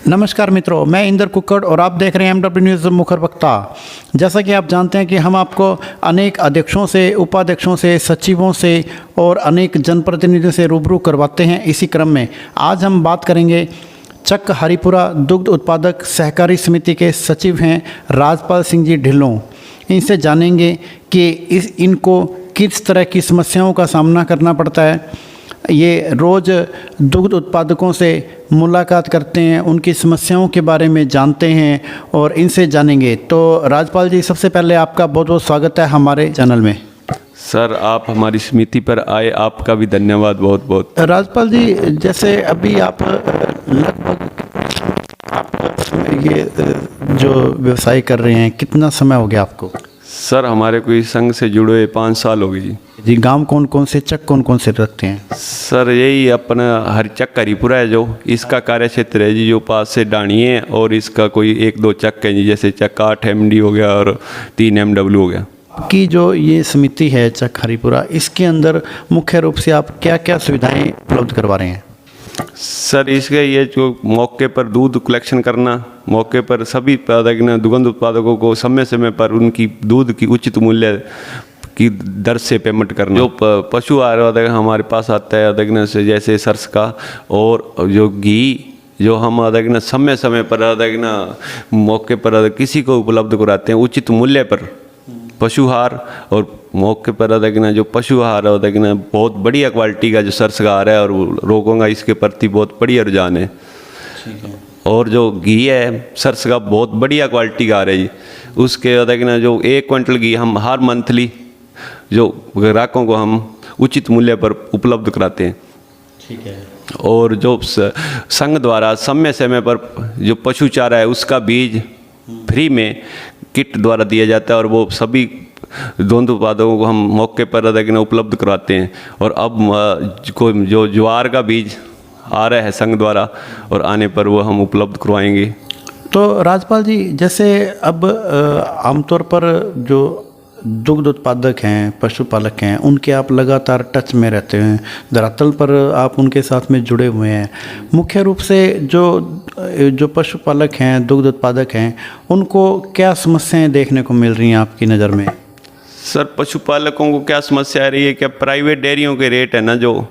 नमस्कार मित्रों, मैं इंदर कुक्कड़ और आप देख रहे हैं MW न्यूज़ मुखर वक्ता। जैसा कि आप जानते हैं कि हम आपको अनेक अध्यक्षों से, उपाध्यक्षों से, सचिवों से और अनेक जनप्रतिनिधियों से रूबरू करवाते हैं। इसी क्रम में आज हम बात करेंगे चक हरिपुरा दुग्ध उत्पादक सहकारी समिति के सचिव हैं राजपाल सिंह जी ढिल्लों। इनसे जानेंगे कि इनको किस तरह की समस्याओं का सामना करना पड़ता है। ये रोज़ दुग्ध उत्पादकों से मुलाकात करते हैं, उनकी समस्याओं के बारे में जानते हैं और इनसे जानेंगे। तो राजपाल जी, सबसे पहले आपका बहुत बहुत स्वागत है हमारे चैनल में। सर, आप हमारी समिति पर आए, आपका भी धन्यवाद बहुत बहुत। राजपाल जी, जैसे अभी आप लगभग ये जो व्यवसाय कर रहे हैं, कितना समय हो गया आपको? सर, हमारे को इस संघ से जुड़े हुए 5 साल हो गई जी। गांव कौन कौन से, चक कौन कौन से रखते हैं? सर, यही अपना चक हरिपुरा है जो इसका कार्य क्षेत्र है जी, जो पास से डाणी है, और इसका कोई 1-2 चक है जी, जैसे चक 8 MD हो गया और 3 MW हो गया। आपकी जो ये समिति है चक हरिपुरा, इसके अंदर मुख्य रूप से आप क्या क्या सुविधाएं उपलब्ध करवा रहे हैं? सर, इसके ये जो मौके पर दूध कलेक्शन करना, मौके पर सभी दुग्ध उत्पादकों को समय समय पर उनकी दूध की उचित मूल्य की दर से पेमेंट करना। जो पशु आहार हमारे पास आता है से, जैसे सरस का, और जो घी जो हम समय समय पर मौके पर किसी को उपलब्ध कराते हैं उचित मूल्य पर पशुहार, और मौके पर जो पशुहार बहुत बढ़िया क्वालिटी का जो सरस का आहार है, और रोगों का इसके प्रति बहुत बढ़िया रुझान है। और जो घी है सरस का बहुत बढ़िया क्वालिटी का आ रहा है जी। उसके जो 1 क्विंटल घी हम हर मंथली जो ग्राहकों को हम उचित मूल्य पर उपलब्ध कराते हैं। ठीक है। और जो संघ द्वारा समय समय पर जो पशु चारा है उसका बीज फ्री में किट द्वारा दिया जाता है, और वो सभी दुग्ध उत्पादकों को हम मौके पर उपलब्ध करवाते हैं। और अब जो ज्वार का बीज आ रहा है संघ द्वारा, और आने पर वो हम उपलब्ध करवाएंगे। तो राजपाल जी, जैसे अब आमतौर पर जो दुग्ध उत्पादक हैं, पशुपालक हैं, उनके आप लगातार टच में रहते हैं, धरातल पर आप उनके साथ में जुड़े हुए हैं। मुख्य रूप से जो पशुपालक हैं, दुग्ध उत्पादक हैं, उनको क्या समस्याएं देखने को मिल रही हैं आपकी नज़र में? सर, पशुपालकों को क्या समस्या आ रही है, क्या प्राइवेट डेयरियों के रेट है ना, जो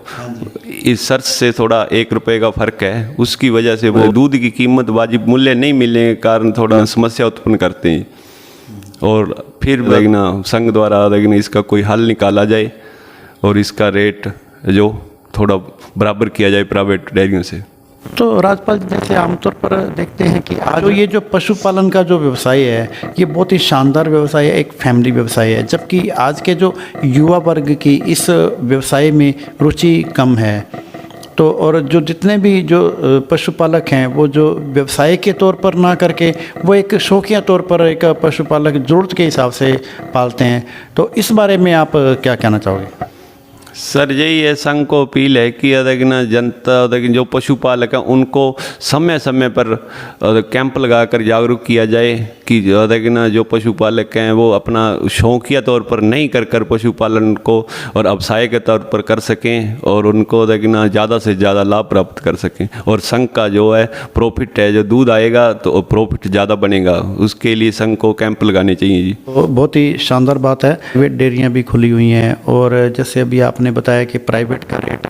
इस सर्च से थोड़ा 1 रुपये का फ़र्क है, उसकी वजह से वो दूध की कीमत वाजिब मूल्य नहीं मिलने के कारण थोड़ा समस्या उत्पन्न करते हैं। और फिर संघ द्वारा इसका कोई हल निकाला जाए और इसका रेट जो थोड़ा बराबर किया जाए प्राइवेट डेयरियों से। तो राजपाल, जैसे आमतौर पर देखते हैं कि आज ये जो पशुपालन का जो व्यवसाय है, ये बहुत ही शानदार व्यवसाय है, एक फैमिली व्यवसाय है, जबकि आज के जो युवा वर्ग की इस व्यवसाय में रुचि कम है। तो और जो जितने भी जो पशुपालक हैं, वो जो व्यवसाय के तौर पर ना करके वो एक शौकिया तौर पर एक पशुपालक ज़रूरत के हिसाब से पालते हैं। तो इस बारे में आप क्या कहना चाहोगे? सर, यही है संघ को अपील है कि जनता जो पशुपालक हैं उनको समय समय पर कैंप लगाकर जागरूक किया जाए कि जो पशुपालक हैं वो अपना शौकिया तौर पर नहीं कर पशुपालन को और व्यवसाय के तौर पर कर सकें, और उनको ज़्यादा से ज़्यादा लाभ प्राप्त कर सकें। और संघ का जो है प्रॉफिट है, जो दूध आएगा तो प्रॉफिट ज़्यादा बनेगा, उसके लिए संघ को कैंप लगाने चाहिए जी। तो बहुत ही शानदार बात है। प्राइवेट डेयरियाँ भी खुली हुई हैं, और जैसे अभी आपने बताया कि प्राइवेट का रेट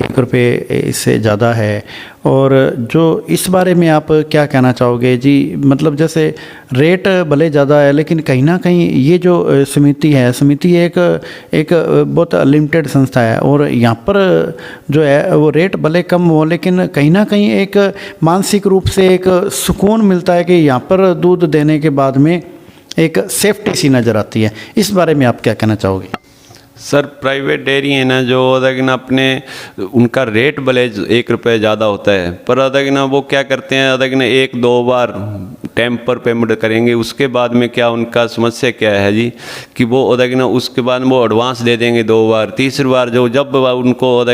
1 रुपये इससे ज़्यादा है। और जो इस बारे में आप क्या कहना चाहोगे जी? मतलब जैसे रेट भले ज़्यादा है, लेकिन कहीं ना कहीं ये जो समिति है, समिति एक बहुत लिमिटेड संस्था है, और यहाँ पर जो है वो रेट भले कम हो, लेकिन कहीं ना कहीं एक मानसिक रूप से एक सुकून मिलता है कि यहाँ पर दूध देने के बाद में एक सेफ्टी सी नज़र आती है। इस बारे में आप क्या कहना चाहोगे? सर, प्राइवेट डेयरी है ना जो अपने उनका रेट भले 1 रुपये ज़्यादा होता है, पर वो क्या करते हैं 1-2 बार टाइम पर पेमेंट करेंगे, उसके बाद में क्या उनका समस्या क्या है जी कि वो उसके बाद वो एडवांस दे देंगे 2 बार, तीसरी बार जब उनको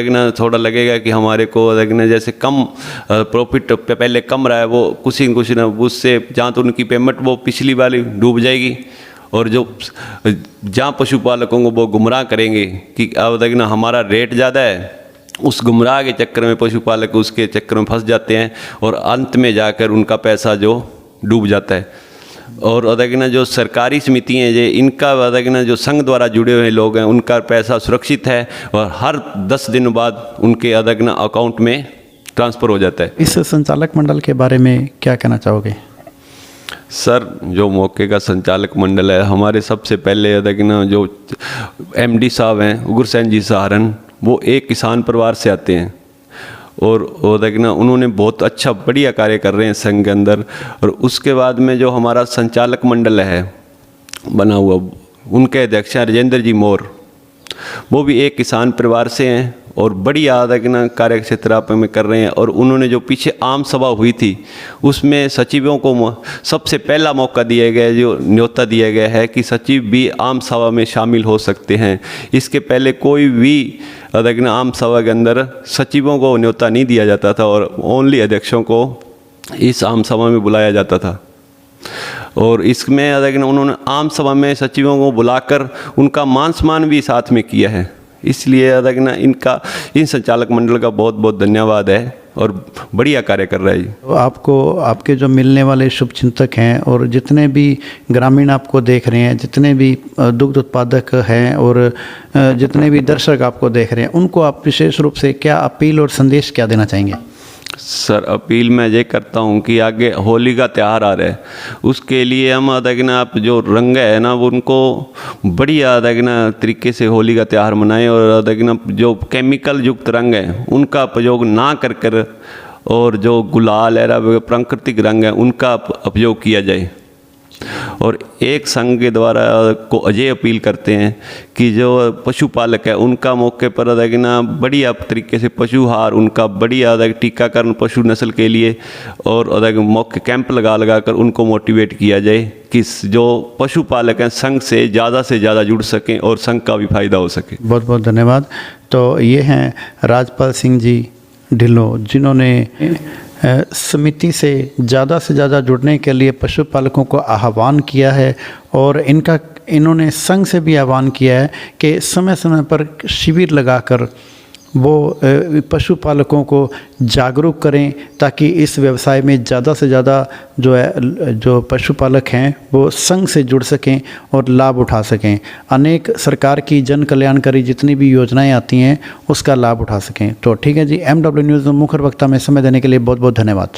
थोड़ा लगेगा कि हमारे को जैसे कम प्रॉफिट पहले कम रहा है, वो कुछ न उससे जहाँ तो उनकी पेमेंट वो पिछली वाली डूब जाएगी। और जो जहाँ पशुपालकों को वो गुमराह करेंगे कि अब हमारा रेट ज़्यादा है उस गुमराह के चक्कर में पशुपालक उसके चक्कर में फंस जाते हैं और अंत में जाकर उनका पैसा जो डूब जाता है। और अदगिना जो सरकारी समितियाँ हैं इनका अदगिना जो संघ द्वारा जुड़े हुए लोग हैं उनका पैसा सुरक्षित है और हर 10 दिन बाद उनके अदगिना अकाउंट में ट्रांसफ़र हो जाता है। इस संचालक मंडल के बारे में क्या कहना चाहोगे? सर जो मौके का संचालक मंडल है हमारे सबसे पहले अदगिना जो MD साहब हैं उग्रसेन जी सहारन, वो एक किसान परिवार से आते हैं और देखना उन्होंने बहुत अच्छा बढ़िया कार्य कर रहे हैं संघ के अंदर। और उसके बाद में जो हमारा संचालक मंडल है बना हुआ, उनके अध्यक्ष हैं राजेंद्र जी मोर, वो भी एक किसान परिवार से हैं और बढ़िया देखना कार्य क्षेत्र में कर रहे हैं। और उन्होंने जो पीछे आम सभा हुई थी उसमें सचिवों को सबसे पहला मौका दिया गया, जो न्योता दिया गया है कि सचिव भी आम सभा में शामिल हो सकते हैं। इसके पहले कोई भी देखना आम सभा के अंदर सचिवों को न्योता नहीं दिया जाता था और ओनली अध्यक्षों को इस आम सभा में बुलाया जाता था। और इसमें देखना उन्होंने आम सभा में सचिवों को बुलाकर उनका मान सम्मान भी साथ में किया है। इसलिए देखना इन संचालक मंडल का बहुत बहुत धन्यवाद है और बढ़िया कार्य कर रहा है। तो आपको आपके जो मिलने वाले शुभचिंतक हैं और जितने भी ग्रामीण आपको देख रहे हैं, जितने भी दुग्ध उत्पादक हैं और जितने भी दर्शक आपको देख रहे हैं, उनको आप विशेष रूप से क्या अपील और संदेश क्या देना चाहेंगे? सर अपील मैं ये करता हूँ कि आगे होली का त्यौहार आ रहा है, उसके लिए हम देखना आप जो रंग है ना वो उनको बढ़िया देखना तरीके से होली का त्यौहार मनाएं और देखना जो केमिकल युक्त रंग है उनका उपयोग ना कर कर और जो गुलाल है प्राकृतिक रंग है उनका उपयोग किया जाए। और एक संघ के द्वारा को अजय अपील करते हैं कि जो पशुपालक है उनका मौके पर देखना बढ़िया तरीके से पशुहार उनका बढ़िया टीकाकरण पशु नस्ल के लिए और मौके कैंप लगा कर उनको मोटिवेट किया जाए कि जो पशुपालक हैं संघ से ज़्यादा जुड़ सकें और संघ का भी फायदा हो सके। बहुत बहुत धन्यवाद। तो ये हैं राजपाल सिंह जी ढिल्लों, जिन्होंने समिति से ज़्यादा जुड़ने के लिए पशुपालकों को आह्वान किया है और इन्होंने संघ से भी आह्वान किया है कि समय समय पर शिविर लगाकर वो पशुपालकों को जागरूक करें ताकि इस व्यवसाय में ज़्यादा से ज़्यादा जो पशुपालक हैं वो संघ से जुड़ सकें और लाभ उठा सकें। अनेक सरकार की जन कल्याणकारी जितनी भी योजनाएं आती हैं उसका लाभ उठा सकें। तो ठीक है जी, MW न्यूज़ मुखर वक्ता में समय देने के लिए बहुत बहुत धन्यवाद।